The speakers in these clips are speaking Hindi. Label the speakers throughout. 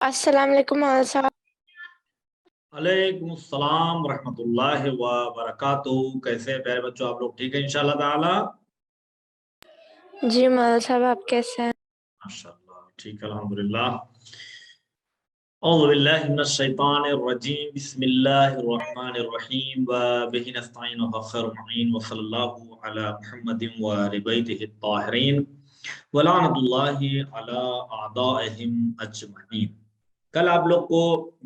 Speaker 1: अस्सलाम वालेकुम मौलवी साहब।
Speaker 2: अलैकुम सलाम रहमतुल्लाहि व बरकातुहू। कैसे हैं प्यारे बच्चों, आप लोग ठीक है इंशाल्लाह ताला?
Speaker 1: जी मौलवी साहब, आप कैसे हैं?
Speaker 2: माशाल्लाह ठीक है, अल्हम्दुलिल्लाह। औज़ु बिल्लाहि मिनश शैतानिर रजीम, बिस्मिल्लाहिर रहमानिर रहीम, व बिहि नस्तईन व खैरुल मुईन, व सल्लल्लाहु अला मुहम्मदिन व आलि बैतिहि त्ताहिरीन, व लानतुल्लाहि अला अअदाइहिम अजमईन। कल आप लोग को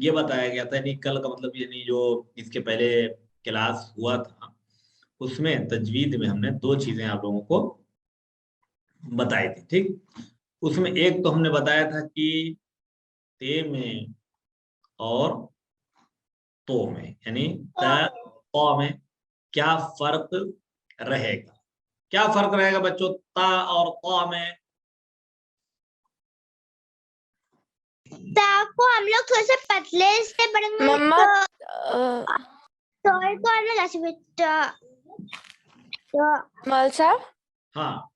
Speaker 2: ये बताया गया था, यानी कल का मतलब यानी जो इसके पहले क्लास हुआ था उसमें तजवीद में हमने दो चीजें आप लोगों को बताई थी। ठीक, उसमें एक तो हमने बताया था कि ते में और तो में, यानी त में क्या फर्क रहेगा। क्या फर्क रहेगा बच्चों ता और ता में?
Speaker 3: ता को हम लोग थोड़ा सा पतले से पढ़ेंगे
Speaker 1: मम्मा
Speaker 3: तो को हम लोग ऐसे
Speaker 1: मौलवी साहब,
Speaker 2: हाँ,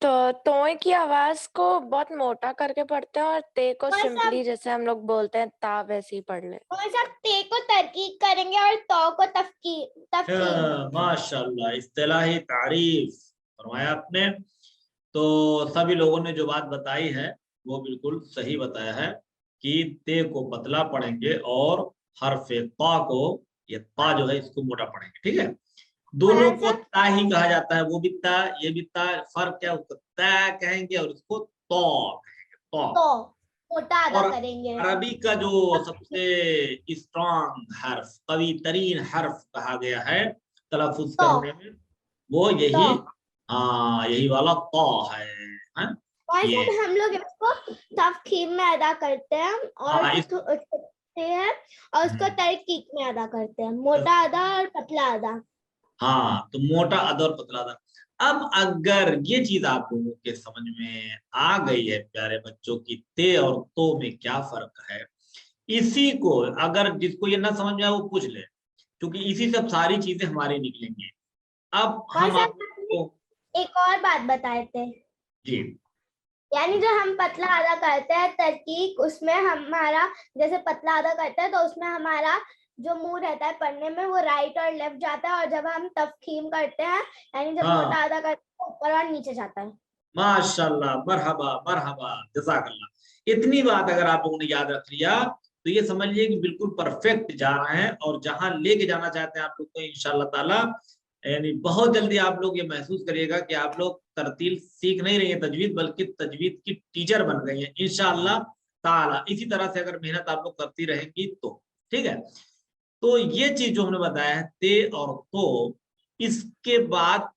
Speaker 1: तो तोय की आवाज को बहुत मोटा करके पढ़ते हैं और ते को सिंपली जैसे हम लोग बोलते हैं ता वैसे ही पढ़ ले।
Speaker 3: और सब ते को तरकीब करेंगे और तो को तफकीम।
Speaker 2: माशाल्लाह, इस्तिलाही तारीफ फरमाया आपने। तो सभी लोगों ने जो बात बताई है वो बिल्कुल सही बताया है कि ते को पतला पढ़ेंगे और हरफ ता को, ये ता जो है इसको मोटा पढ़ेंगे। ठीक है, दोनों को ता ही कहा जाता है, वो भी ता ये भी ता। फर्क क्या, उसको ता कहेंगे और उसको तो कहेंगे।
Speaker 3: तो मोटा अदा
Speaker 2: और
Speaker 3: करेंगे।
Speaker 2: अरबी का जो सबसे स्ट्रॉन्ग हर्फ, कवी तरीन हर्फ कहा गया है तलफुज करने में, वो यही, हाँ यही वाला तो है, हाँ? ये
Speaker 3: हम लोग इसको तफकीम में अदा करते हैं और उसको तरकीब में अदा करते हैं, मोटा अदा और पतला अदा।
Speaker 2: हाँ, तो मोटा अदा और पतला अदा। अब अगर ये चीज आप लोगों के समझ में आ गई है प्यारे बच्चों की ते और तो में क्या फर्क है, इसी को अगर जिसको ये ना समझ में आए वो पूछ ले, क्योंकि इसी से अब सारी चीजें हमारी निकलेंगी। अब हम आपको
Speaker 3: एक और बात बताए थे
Speaker 2: जी,
Speaker 3: यानी जो हम पतला अदा करते हैं तरकीब, उसमें हमारा जैसे पतला अदा करते हैं तो उसमें हमारा जो मुंह रहता है पढ़ने में वो राइट और लेफ्ट जाता है, और जब हम तफखीम करते हैं यानी जब मोटा अदा करते हैं तो ऊपर और नीचे जाता है।
Speaker 2: माशाल्लाह, मरहबा मरहबा, जज़ाकल्लाह। इतनी बात अगर आप लोगों ने याद रख लिया तो ये समझिए कि बिल्कुल परफेक्ट जा रहे हैं, और जहां लेके जाना चाहते हैं आप लोग को इंशाल्लाह ताला, यानी बहुत जल्दी आप लोग ये महसूस करिएगा कि आप लोग तरतील सीख नहीं रही है तजवीद, बल्कि तजवीद की टीचर बन गई है इंशाल्लाह ताला। इसी तरह से अगर मेहनत आप लोग करती रहेंगी तो ठीक है। तो ये चीज जो हमने बताया है ते और तो, इसके बाद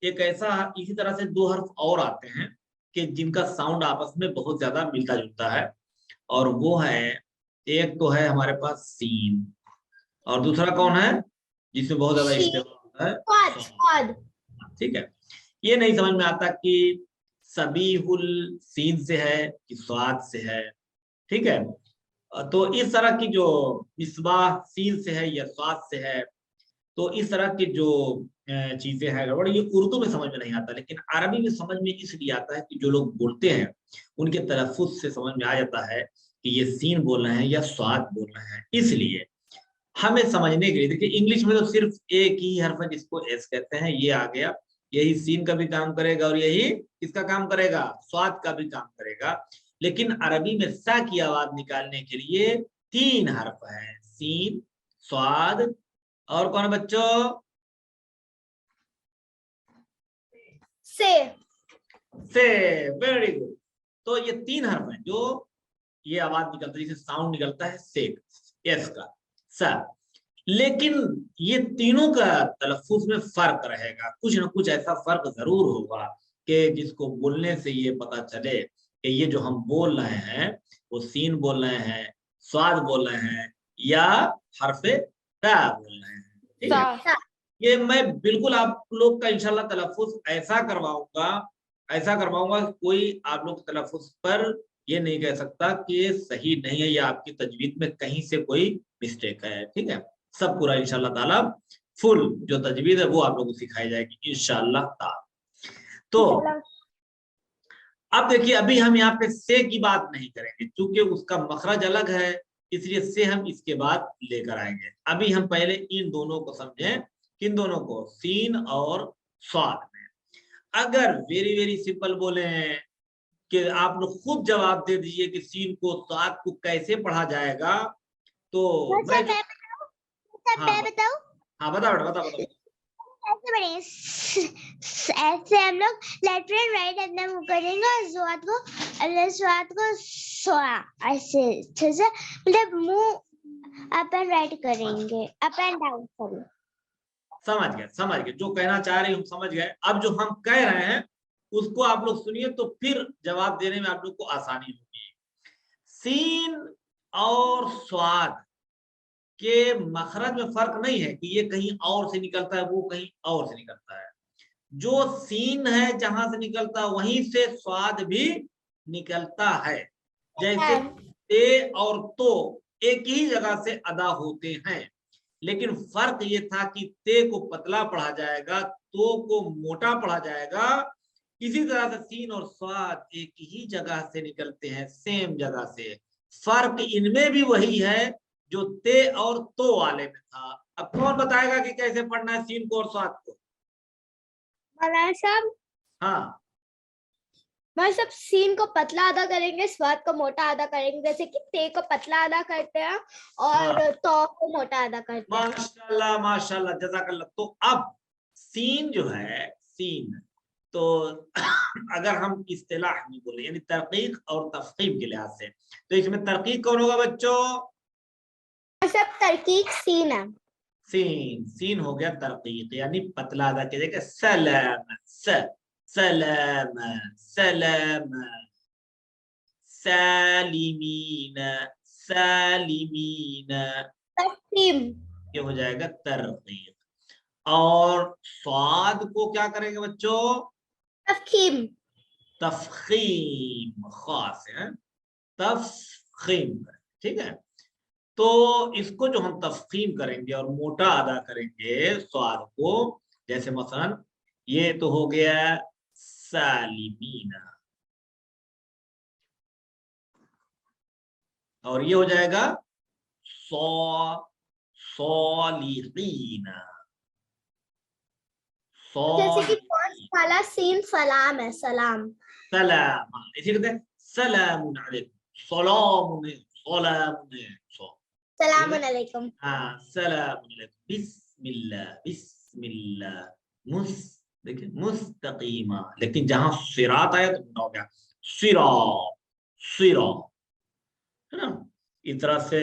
Speaker 2: एक ऐसा इसी तरह से दो हर्फ और आते हैं कि जिनका साउंड आपस में बहुत ज्यादा मिलता जुलता है, और वो है, एक तो है हमारे पास सीन, और दूसरा कौन है जिसमें बहुत ज्यादा इस्तेमाल होता है? स्वाद। ठीक है, ये नहीं समझ में आता कि सबीहुल सीन से है कि स्वाद से है। ठीक है, तो इस तरह की जो मिसबाह सीन से है या स्वाद से है, तो इस तरह की जो चीजें हैं गड़बड़, ये उर्दू में समझ में नहीं आता, लेकिन अरबी में समझ में इसलिए आता है कि जो लोग बोलते हैं उनके तलफ्फुज से समझ में आ जाता है कि ये सीन बोल रहे हैं या स्वाद बोल रहे हैं। इसलिए हमें समझने के लिए देखिए, इंग्लिश में तो सिर्फ एक ही हर्फ है जिसको एस कहते हैं, ये आ गया, यही सीन का भी काम करेगा और यही किसका काम करेगा, स्वाद का भी काम करेगा। लेकिन अरबी में सा की आवाज निकालने के लिए तीन हर्फ है, सीन, स्वाद, और कौन है बच्चों? से। Very good. तो ये तीन हर्फ हैं जो ये आवाज निकलता है, जिसे साउंड निकलता है से, एस का, सा। लेकिन ये तीनों का तलफ्फुज में फर्क रहेगा, कुछ ना कुछ ऐसा फर्क जरूर होगा कि जिसको बोलने से ये पता चले कि ये जो हम बोल रहे हैं वो सीन बोल रहे हैं, स्वाद बोल रहे हैं, या हरफे ता बोल रहे हैं। ठीक है, ये मैं बिल्कुल आप लोग का इंशाल्लाह तलफ्फुज ऐसा करवाऊंगा, कोई आप लोग तलफ्फुज पर ये नहीं कह सकता कि सही नहीं है या आपकी तजवीद में कहीं से कोई मिस्टेक है। ठीक है, सब पूरा इंशाल्लाह ताला फुल जो तजवीज है वो आप लोगों को सिखाई जाएगी इंशाल्लाह ताला। तो अब देखिए, अभी हम यहाँ पे से की बात नहीं करेंगे क्योंकि उसका मखरज अलग है, इसलिए से हम इसके बाद लेकर आएंगे। अभी हम पहले इन दोनों को समझें, किन दोनों को, सीन और स्वाद में। अगर वेरी वेरी सिंपल बोले कि आप लोग खुद जवाब दे दीजिए कि सीन को स्वाद को कैसे पढ़ा जाएगा, तो मैं हाँ
Speaker 3: बताऊं?
Speaker 2: हाँ बताओ बेटा, बताओ बताओ।
Speaker 3: ऐसे बढ़ेंगे, ऐसे हम लोग लेफ्ट एंड राइट अपना मुंह करेंगे और स्वाद को स्वा, ऐसे अच्छे से मतलब मुंह अप एंड राइट करेंगे, अप एंड डाउन करेंगे।
Speaker 2: समझ गए जो कहना चाह रही हूँ, समझ गए। अब जो हम कह रहे हैं उसको आप लोग सुनिए, तो फिर जवाब देने में आप लोग को आसानी होगी। सीन और स्वाद के मखरज में फर्क नहीं है कि ये कहीं और से निकलता है, वो कहीं और से निकलता है। जो सीन है जहां से निकलता है वहीं से स्वाद भी निकलता है। जैसे ते और तो एक ही जगह से अदा होते हैं, लेकिन फर्क ये था कि ते को पतला पढ़ा जाएगा, तो को मोटा पढ़ा जाएगा। इसी तरह से सीन और स्वाद एक ही जगह से निकलते हैं, सेम जगह से। फर्क इनमें भी वही है जो ते और तो वाले में था। अब कौन बताएगा कि कैसे पढ़ना है सीन को और स्वाद को?
Speaker 3: साहब,
Speaker 2: हाँ,
Speaker 3: मैं सब सीन को पतला अदा करेंगे, स्वाद को मोटा अदा करेंगे, जैसे कि ते को पतला अदा करते हैं और तो को मोटा अदा करते हैं।
Speaker 2: माशाल्लाह माशाल्लाह, जज़ाकल्लाह। तो अब सीन जो है, सीन तो अगर हम इस्तिलाह में बोले यानी तरकीक और तफहीम के लिहाज से, तो इसमें तरकीक कौन होगा बच्चों?
Speaker 3: सब तरकीक सीन है।
Speaker 2: सीन हो गया तरकीक, यानी पतला अदा किया जाएगा। सलाम, सलाम, सलाम, सालिमीन, सालिमीन,
Speaker 3: तफहीम,
Speaker 2: ये हो जाएगा तरकीक। और स्वाद को क्या करेंगे बच्चों?
Speaker 3: तफहीम,
Speaker 2: तफखीम, खास है, तफखीम, ठीक है। तो इसको जो हम तफखीम करेंगे और मोटा अदा करेंगे स्वाद को, जैसे मसलन ये तो हो गया सालिमीना, और ये हो जाएगा सौलिहीना,
Speaker 3: जैसे कि फर्स्ट वाला सीन सलाम है, सलाम,
Speaker 2: सलाम, इसी कहते हैं सलामुन अलैकुम, सलामुन, सलामुन,
Speaker 3: सलाम अलैकुम।
Speaker 2: हाँ, सलामुन अलैकुम, बिस्मिल्लाह, बिस्मिल्लाह, देखिए मुस्तकीमा, लेकिन जहां सिरात आया तो मोटा हो गया, सिरा, सिरा, है ना। इस तरह से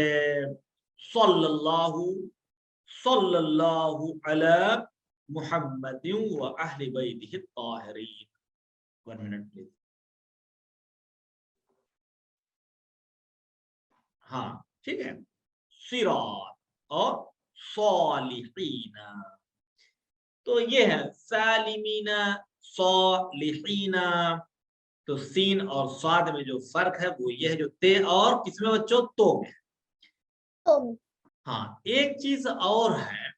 Speaker 2: सल्लल्लाहु, सल्लल्लाहु अला मुहम्मदिन व अहले बैतिहि ताहिरीन। 1 मिनट प्लीज। हाँ, ठीक है। सिरात और सालिहीना, तो ये है सालिमीना, सालिहीना। तो सीन और स्वाद में जो फर्क है वो ये है, जो ते और किसमें बच्चों, तो में।
Speaker 3: तुम,
Speaker 2: हाँ, एक चीज और है,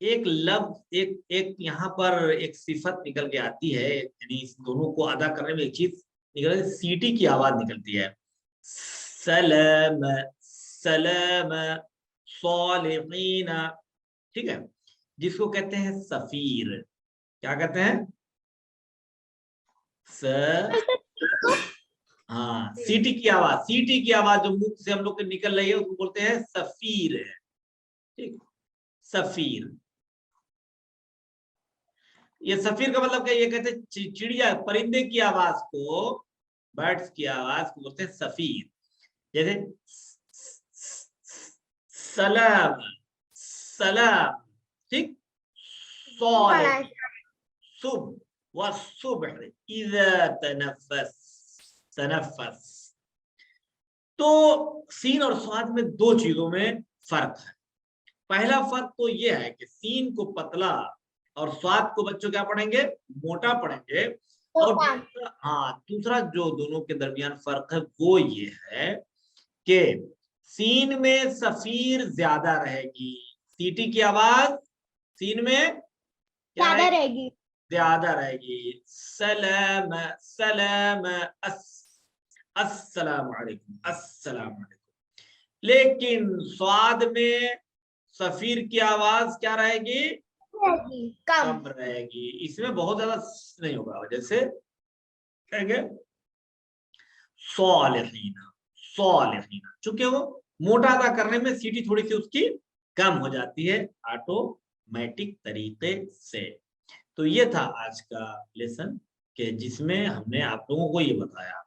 Speaker 2: एक लफ्ज, एक यहाँ पर एक सिफत निकल के आती है, यानी इस दोनों को अदा करने में एक चीज निकल, सीटी की आवाज निकलती है। सलाम, सलाम, सालिहीना, ठीक है, जिसको कहते हैं सफीर। क्या कहते हैं? हाँ, सीटी की आवाज, सीटी की आवाज जो मुख से हम लोग के निकल रही है उसको बोलते हैं सफीर, ठीक, सफीर। ये सफीर का मतलब क्या? ये कहते हैं चिड़िया, परिंदे की आवाज को, बर्ड्स की आवाज को बोलते हैं सफीर। जैसे सलाम, सलाम, ठीक, सुबह व सुबह इज़ा तनफ़स, तनफ़स। तो सीन और स्वाद में दो चीजों में फर्क है। पहला फर्क तो ये है कि सीन को पतला और स्वाद को बच्चों क्या पढ़ेंगे, मोटा पढ़ेंगे। और दूसरा जो दोनों के दरमियान फर्क है वो ये है कि सीन में सफीर ज्यादा रहेगी, सीटी की आवाज सीन में क्या
Speaker 3: ज्यादा रहेगी,
Speaker 2: ज्यादा रहेगी। सलाम सलाम अस्सलाम वालेकुम अस्सलाम वालेकुम। लेकिन स्वाद में सफीर की आवाज क्या रहेगी?
Speaker 3: कम
Speaker 2: कम रहेगी। इसमें बहुत ज्यादा नहीं होगा। जैसे कहेंगे सालिहीना सालिहीना, चूंकि वो मोटा अदा करने में सीटी थोड़ी सी उसकी कम हो जाती है ऑटोमेटिक तरीके से। तो ये था आज का लेसन कि जिसमें हमने आप लोगों को ये बताया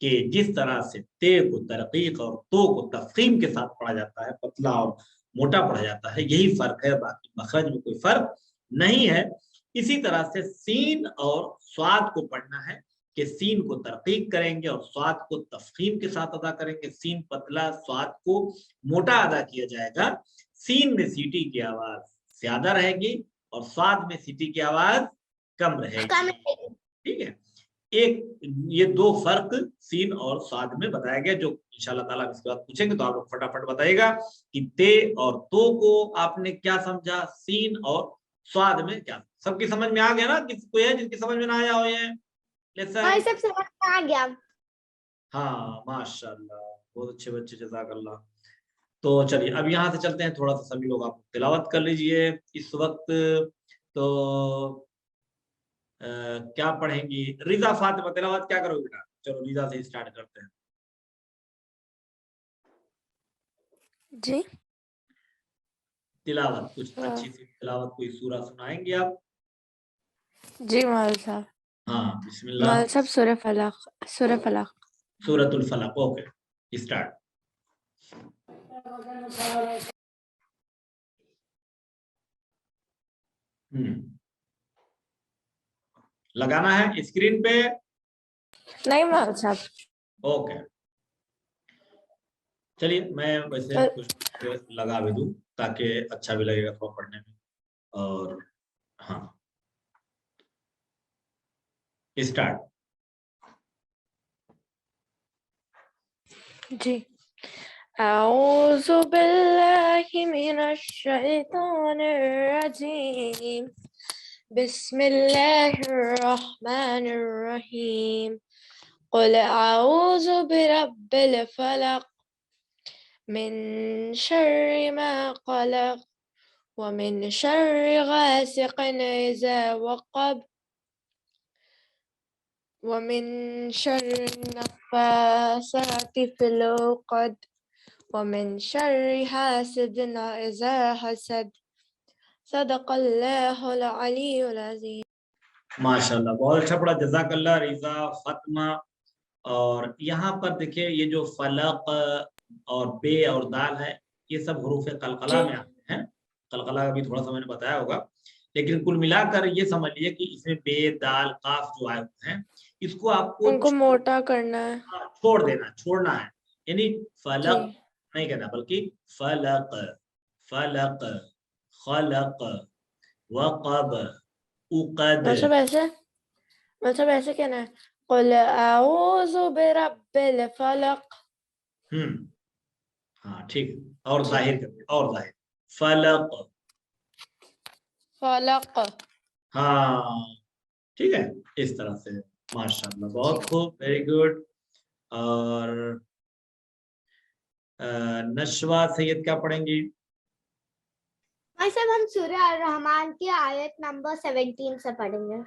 Speaker 2: कि जिस तरह से ते को तरकीक और तो को तफखीम के साथ पढ़ा जाता है, पतला और मोटा पढ़ा जाता है, यही फर्क है, बाकी मखरज में कोई फर्क नहीं है। इसी तरह से सीन और स्वाद को पढ़ना है कि सीन को तरकीक करेंगे और स्वाद को तफखीम के साथ अदा करेंगे। सीन पतला, स्वाद को मोटा अदा किया जाएगा। सीन में सीटी की आवाज ज्यादा रहेगी और स्वाद में सीटी की आवाज कम रहेगी। ठीक है, एक ये दो फर्क सीन और स्वाद में बताया गया, जो इंशाल्लाह ताला इसके बाद पूछेंगे तो आप लोग फटाफट बताइएगा कि ते और तो को आपने क्या समझा, सीन और स्वाद में क्या। सबकी समझ में आ गया ना? किसी कोई है जिसकी समझ में ना आया हो ये लेसन?
Speaker 3: सब समझ में आ गया।
Speaker 2: हाँ माशाल्लाह, बहुत अच्छे बच्चे, जज़ाकल्लाह। तो चलिए अब यहाँ से चलते हैं, थोड़ा सा सभी लोग आप तिलावत कर लीजिए इस वक्त। तो क्या पढ़ेंगी? रिजा फातिमा तिलावत क्या करोगे बेटा? चलो रिजा से स्टार्ट करते हैं।
Speaker 1: जी
Speaker 2: तिलावत कुछ अच्छी सी तिलावत, कोई सूरा सुनाएंगे आप?
Speaker 1: जी मौलवी साहब।
Speaker 2: हाँ बिस्मिल्लाह।
Speaker 1: मौलवी साहब सूरह फलक, सूरह फलक।
Speaker 2: सूरतुल फलक, ओके स्टार्ट। लगाना है स्क्रीन पे?
Speaker 1: नहीं मौलवी साहब।
Speaker 2: ओके चलिए, मैं वैसे कुछ लगा भी दूं ताकि अच्छा भी लगेगा थोड़ा पढ़ने में। और हाँ स्टार्ट।
Speaker 1: जी अऊज़ु बिल्लाहि मिनश शैतानिर रजीम बिस्मिल्लाहिर रहमानिर रहीम क़ुल अऊज़ु बिरब्बिल फलक मिन शर्रि मा ख़लक़ व मिन शर्रि गासिक़िन इज़ा वक़ब व मिन शर्रि नफ़्फ़ासाति फ़िल उक़द व मिन शर्रि हासिदिन इज़ा हसद। सदक़ल्लाहुल अलीयुल अज़ीम।
Speaker 2: माशाल्लाह, बहुत अच्छा पढ़ा, जज़ाकल्लाह रिजा फातिमा। और यहाँ पर देखिए, ये जो फलक और बे और दाल है, ये सब हुरूफ कलकला में आते हैं। कलकला का भी थोड़ा सा मैंने बताया होगा, लेकिन कुल मिलाकर ये समझिए कि इसमें बे दाल काफ जो आए होते हैं, इसको आपको
Speaker 1: उनको मोटा करना है।
Speaker 2: छोड़ देना, छोड़ना है। यानी फलक
Speaker 1: जी
Speaker 2: नहीं कहना, बल्कि फलक फलक खलक वक़ब उक़द।
Speaker 1: मतलब ऐसे कहना है क़ुल अऊज़ु बिरब्बिल फलक।
Speaker 2: हाँ ठीक, और जाहिर करके, और जाहिर फलक
Speaker 1: फलक।
Speaker 2: हाँ ठीक है, इस तरह से। माशाल्लाह, बहुत खूब, वेरी गुड। और नशवा सैयद क्या पढ़ेंगी?
Speaker 3: सब हम सूरह अर-रहमान की आयत नंबर 17 से पढ़ेंगे।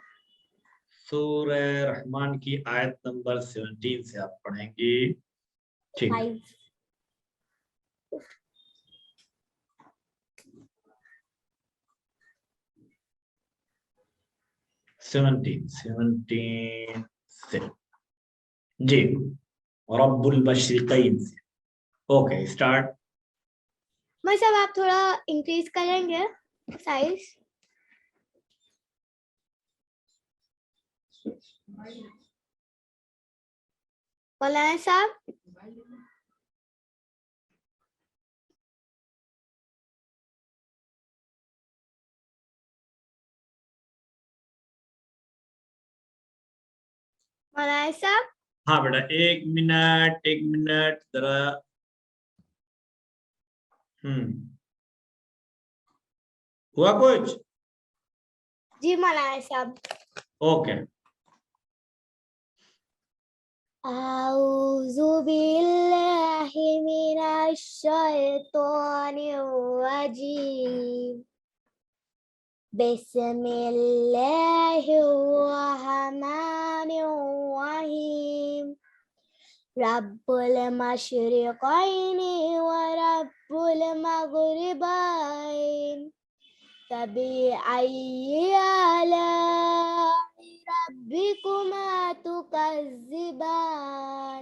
Speaker 2: सूरह रहमान की आयत नंबर 17 से आप पढ़ेंगी, ठीक है। 17 से जी, रब्बुल मशरिक़ैन से। Okay start.
Speaker 3: सब आप थोड़ा इंक्रीज करेंगे साइज? मौलाना साहब मौलाना साहब।
Speaker 2: हाँ बेटा, एक मिनट जरा। हुआ कुछ?
Speaker 3: जी मौलाना साहब।
Speaker 2: ओके।
Speaker 3: आऊज़ु बिल्लाहि मिनश शैतानिर रजीम। बिस्मिल्लाहिर्रहमानिर्रहीम। रब्बुल मशरिक़ैनि व रब्बुल मग़रिबैन। फबिअय्यि आलाइ रब्बिकुमा तुकज़्ज़िबान।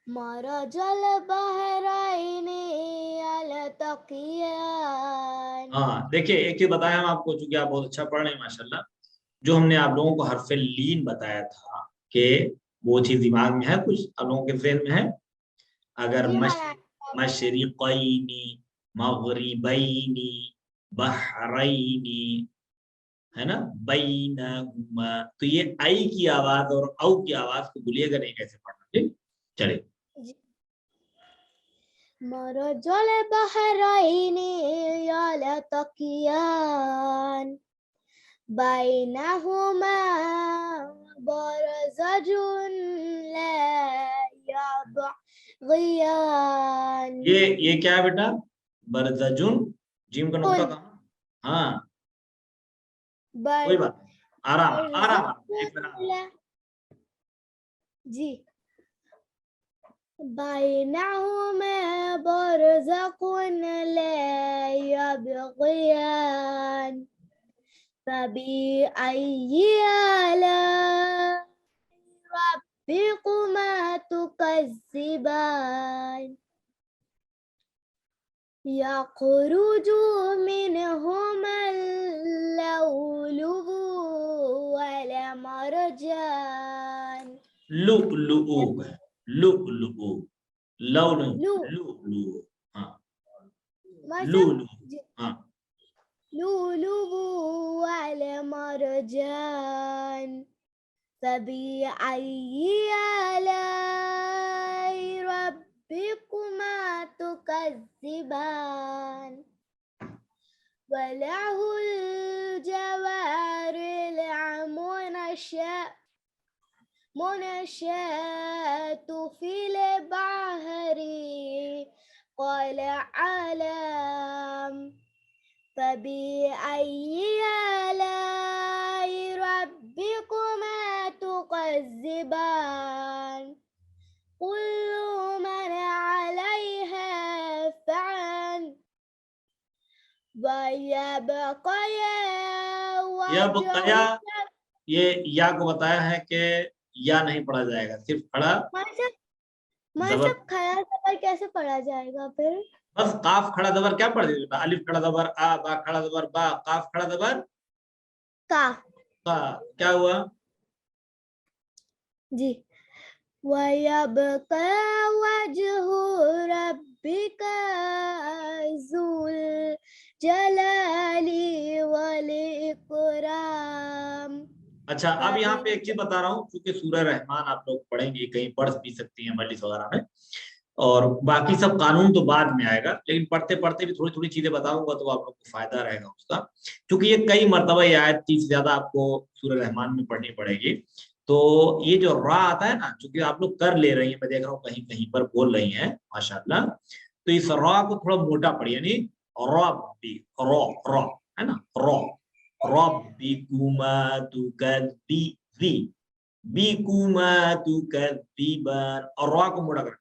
Speaker 3: मरजल बहरैनि यल्तक़ियान।
Speaker 2: हाँ देखिए, एक चीज बताया हम आपको, चूंकि आप बहुत अच्छा पढ़ रहे हैं माशाल्लाह, जो हमने आप लोगों को हरफ लीन बताया था कि वो चीज दिमाग में है, कुछ आप लोगों के ज़हन में है? अगर
Speaker 3: जी मौलाना।
Speaker 2: मशरिक़ैनी, मग़रिबैनी, बहरैनी, है ना, बैनहुमा, तो ये आई की आवाज और औ की आवाज को भूलिएगा नहीं कैसे पढ़ना। ठीक, चलिए।
Speaker 3: मरजल बहरैनि यल्तक़ियान। बैनहुमा बरज़जुन ला यबग़ियान।
Speaker 2: ये क्या है बेटा? बरज़जुन, जीम का नुक्ता कहाँ? हाँ कोई बात नहीं, आराम आराम आराम, एक मिनट।
Speaker 3: जी। बैनहुमा बरज़खुन ला यबग़ियान। फबिअय्यि आलाइ रब्बिकुमा तुकज़्ज़िबान। यख़रुजु मिनहुमल लुअलुअ वल मरजान।
Speaker 2: लुअलुअ, लुअलुअ, लव नहीं,
Speaker 3: लु
Speaker 2: लुअलुअ। हाँ
Speaker 3: मतलब
Speaker 2: लुअलुअ, हाँ
Speaker 3: लुअलुअ वल मरजान। फबिअय्यि आलाइ रब्बिकुमा तुकज़्ज़िबान। वलहुल जवारिल मुनश्शातु फिल बहरि कलअअलाम। फबिअय्यि आलाइ रब्बिकुमा तुकज़्ज़िबान। कुल्लु मन अलैहा फ़ान
Speaker 2: यबक़या, ये या को बताया है कि या नहीं पढ़ा जाएगा, सिर्फ खड़ा जबर।
Speaker 3: खड़ा जबर कैसे पढ़ा जाएगा फिर?
Speaker 2: बस काफ खड़ा जबर क्या पढ़ देगा? अलिफ खड़ा जबर आ, बा खड़ा जबर बा, काफ खड़ा जबर
Speaker 3: का।
Speaker 2: क्या हुआ?
Speaker 3: जी। वयबका वजहु रब्बिका ज़ुल जलाली वल इकराम।
Speaker 2: अच्छा, अब यहाँ पे एक चीज बता रहा हूँ, क्योंकि सूरह रहमान आप लोग पढ़ेंगे, कहीं पढ़ भी सकती हैं मजलिस वगैरह में, और बाकी सब कानून तो बाद में आएगा, लेकिन पढ़ते पढ़ते भी थोड़ी थोड़ी चीजें बताऊंगा तो आप लोग को फायदा रहेगा उसका, क्योंकि ये कई मरतबा ये आयत 30 से ज्यादा आपको सूरह रहमान में पढ़नी पड़ेगी। तो ये जो रा आता है ना, चूंकि आप लोग कर ले रही हैं, मैं देख रहा हूँ कहीं कहीं पर बोल रही हैं माशाल्लाह, तो इस रा को थोड़ा मोटा पढ़िए, यानी रब्बी, रॉ रॉ, है ना, रॉ, रब्बिकुमा तुकज़्ज़िबी, बिकुमा तुकज़्ज़िबान, और रा को मोटा कर,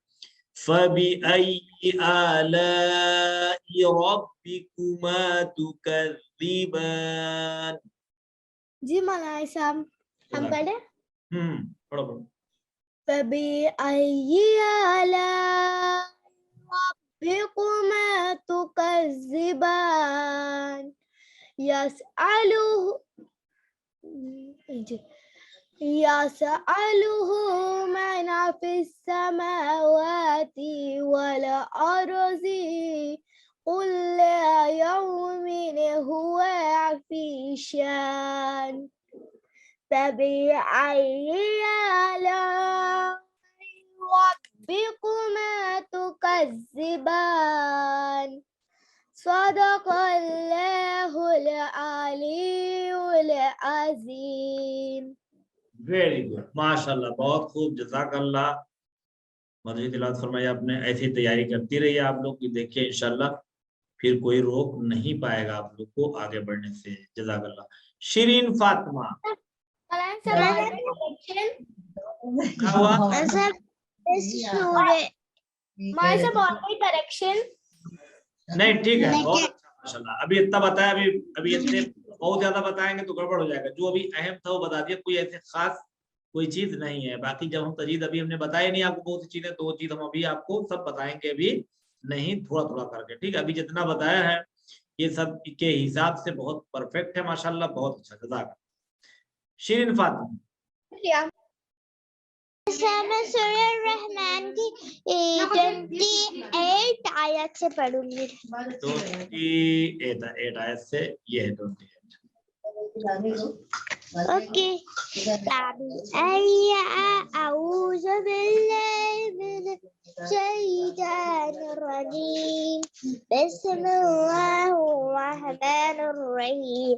Speaker 2: फबिअय्यि आलाइ रब्बिकुमा तुकज़्ज़िबान।
Speaker 3: जी मौलाना साहब, हम पढ़े।
Speaker 2: पढ़ो पढ़ो।
Speaker 3: फबिअय्यि आलाइ रब्बिकुमा तुकज़्ज़िबान। यसअलुहु मन फिस समावाति वल अर्ज़ि कुल्ल यौमिन हुवा फी शान। फबिअय्यि आलाइ रब्बिकुमा तुकज़्ज़िबान। सदक़ल्लाहुल अलीयुल अज़ीम।
Speaker 2: वेरी गुड, माशाल्लाह, बहुत खूब, जज़ाकल्लाह। मज़ीद तिलावत फरमाइए आपने। ऐसी तैयारी करती रहिए आप लोग की, देखिए इंशाल्लाह फिर कोई रोक नहीं पाएगा आप लोग को आगे बढ़ने से। जज़ाकल्लाह। शिरीन फातिमा, क्या हुआ?
Speaker 3: करेक्शन
Speaker 2: नहीं, ठीक है, बहुत अच्छा, माशाल्लाह। अभी इतना बताया, अभी इतने बहुत ज्यादा बताएंगे तो गड़बड़ हो जाएगा। जो अभी अहम था वो बता दिया, कोई ऐसे खास कोई चीज नहीं है। बाकी जब हम तजीद अभी हमने बताया नहीं आपको बहुत सी चीजें, तो वो चीज हम अभी आपको सब बताएंगे, अभी नहीं, थोड़ा थोड़ा करके, ठीक है। अभी जितना बताया है ये सब के हिसाब से बहुत परफेक्ट है, माशाल्लाह, बहुत अच्छा। जज़ाक। शिरीन फातिमा,
Speaker 3: मैं सूरह रहमान की 28 आयत से पढ़ूंगी।
Speaker 2: 28 आयत से, ये है 28।
Speaker 3: ओके। अऊज़ु बिल्लाहि मिनश शैतानिर रजीम। बिस्मिल्लाहिर रहमानिर रहीम।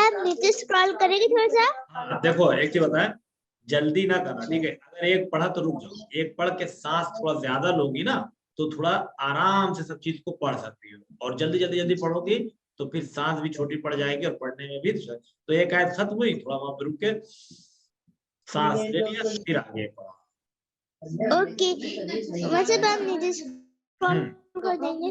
Speaker 3: आप नीचे स्क्रॉल करेंगे थोड़ा सा?
Speaker 2: हाँ, देखो एक चीज बताएं, जल्दी ना करना, ठीक है। अगर एक पढ़ा तो रुक जाओ, एक पढ़ के सांस थोड़ा ज्यादा लोगी ना तो थोड़ा आराम से सब चीज को पढ़ सकती हो, और जल्दी जल्दी जल्दी पढ़ोगी तो फिर सांस भी छोटी पड़ जाएगी और पढ़ने में भी। तो एक आयत खत्म हुई, थोड़ा वहां पर रुक के सांस ले लिया, फिर आगे पढ़ा।
Speaker 3: ओके, मतलब आप नीचे स्क्रॉल कर देंगे।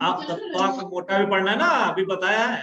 Speaker 2: अक़्तार को मोटा भी पढ़ना है ना, अभी बताया है।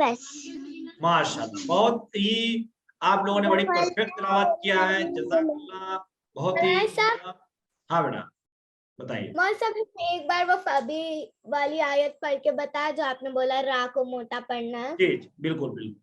Speaker 3: बस।
Speaker 2: माशाल्लाह, बहुत ही आप लोगों ने बड़ी परफेक्ट तिलावत किया है, जज़ाकल्लाह, बहुत ही। हाँ बेटा बताइए।
Speaker 3: एक बार वो फबी वाली आयत पढ़ के बता जो आपने बोला रा को मोटा पढ़ना है।
Speaker 2: जी जी, बिल्कुल बिल्कुल।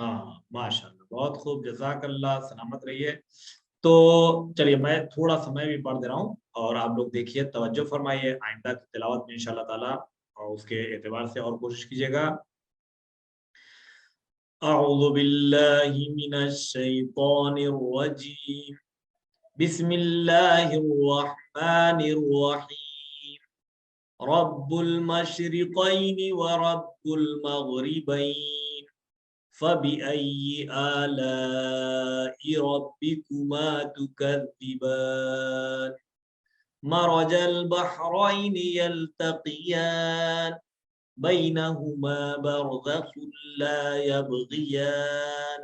Speaker 2: हाँ माशाल्लाह, बहुत खूब, जज़ाकल्लाह, सलामत रहिए। तो चलिए मैं थोड़ा समय भी पढ़ दे रहा हूँ और आप लोग देखिए, तवज्जो फरमाइए, आइंदा की तिलावत में इंशाअल्लाह ताला और उसके एतबार से और कोशिश कीजिएगा। अऊज़ु बिल्लाहि मिनश शैतानिर रजीम। बिस्मिल्लाहिर रहमानिर रहीम। रब्बुल मशरिक़ैनि व रब्बुल मग़रिबैन। फबिअय्यि आलाइ रब्बिकुमा तुकज़्ज़िबान। मरजल बहरैनि यल्तक़ियान बैनहुमा बरज़खुन ला यबग़ियान।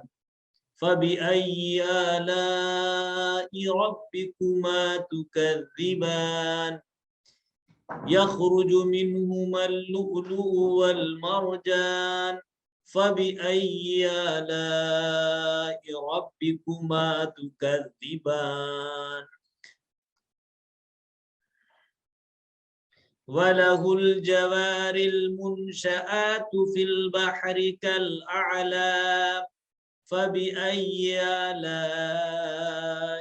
Speaker 2: फबिअय्यि आलाइ रब्बिकुमा तुकज़्ज़िबान। यख़रुजु मिनहुमल लुअलुअु वल मरजान। फबिअय्यि आलाइ रब्बिकुमा तुकज़्ज़िबान। वलहुल जवारिल मुनशआतु फिल बहरि कल अअलाम। फबिअय्यि आलाइ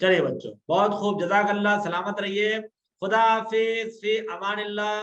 Speaker 2: चलिए बच्चों, बहुत खूब, जज़ाकल्लाह, सलामत रहिए, खुदा हाफिज, फी अमानिल्लाह।